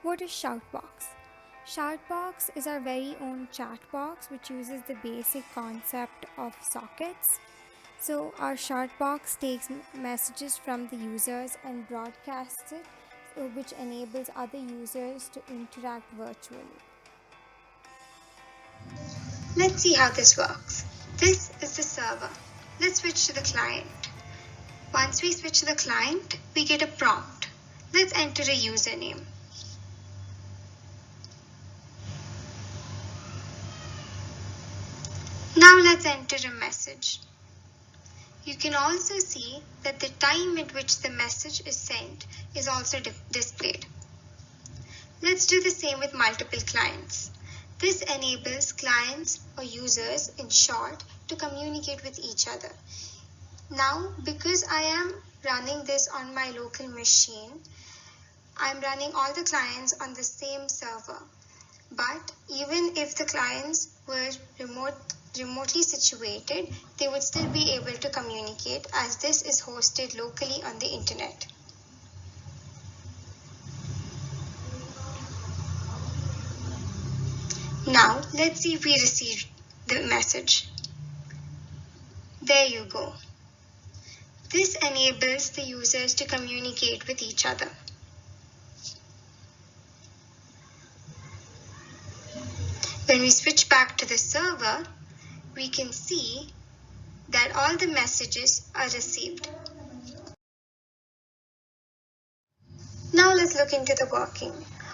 What is Shoutbox? Shoutbox is our very own chat box which uses the basic concept of sockets. So, our Shoutbox takes messages from the users and broadcasts it, which enables other users to interact virtually. Let's see how this works. This is the server. Let's switch to the client. Once we switch to the client, we get a prompt. Let's enter a username. Now let's enter a message. You can also see that the time at which the message is sent is also displayed. Let's do the same with multiple clients. This enables clients or users, in short, to communicate with each other. Now, because I am running this on my local machine, I'm running all the clients on the same server. But even if the clients were remotely situated, they would still be able to communicate as this is hosted locally on the internet. Now, let's see if we received the message. There you go. This enables the users to communicate with each other. When we switch back to the server, we can see that all the messages are received. Now let's look into the working.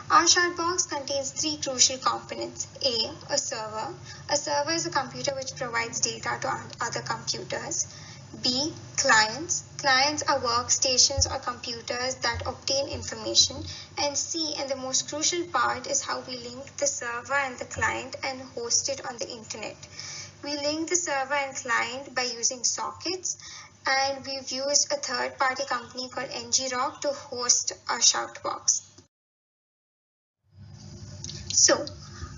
Our Shoutbox contains three crucial components. A server. A server is a computer which provides data to other computers. B, clients. Clients are workstations or computers that obtain information. And C, and the most crucial part, is how we link the server and the client and host it on the internet. We link the server and client by using sockets, and we've used a third-party company called NGRock to host our Shoutbox. So,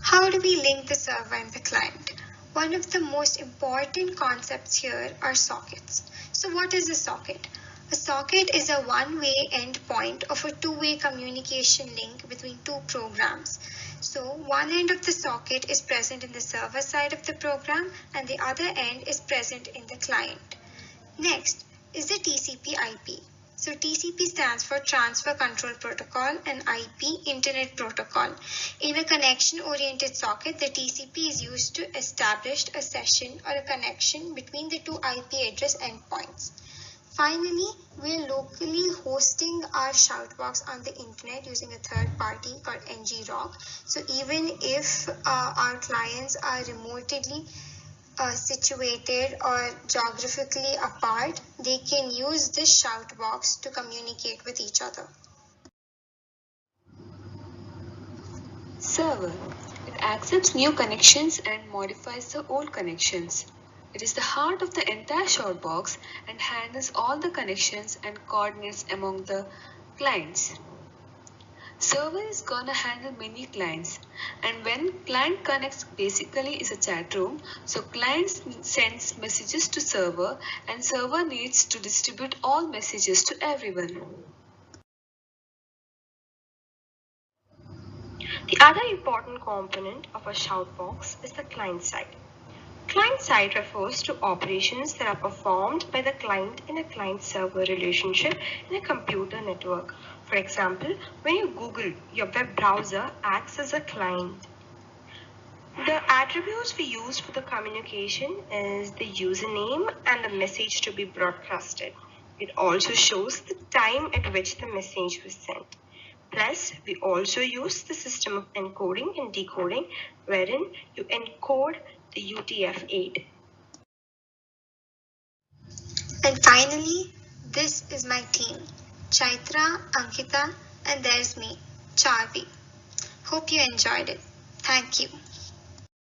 how do we link the server and the client? One of the most important concepts here are sockets. So what is a socket? A socket is a one-way endpoint of a two-way communication link between two programs. So one end of the socket is present in the server side of the program and the other end is present in the client. Next is the TCP/IP. So TCP stands for Transfer Control Protocol and IP, Internet Protocol. In a connection-oriented socket, the TCP is used to establish a session or a connection between the two IP address endpoints. Finally, we are locally hosting our Shoutbox on the internet using a third party called NGRock. So even if our clients are remotely situated or geographically apart, they can use this Shoutbox to communicate with each other. Server. It accepts new connections and modifies the old connections. It is the heart of the entire Shoutbox and handles all the connections and coordinates among the clients. Server is gonna handle many clients, and when client connects, basically is a chat room. So client sends messages to server and server needs to distribute all messages to everyone. The other important component of a Shoutbox is the client side. Client side refers to operations that are performed by the client in a client-server relationship in a computer network. For example, when you Google, your web browser acts as a client. The attributes we use for the communication is the username and the message to be broadcasted. It also shows the time at which the message was sent. Plus, we also use the system of encoding and decoding, wherein you encode the UTF-8. And finally, this is my team, Chaitra, Ankita, and there's me, Charvi. Hope you enjoyed it. Thank you.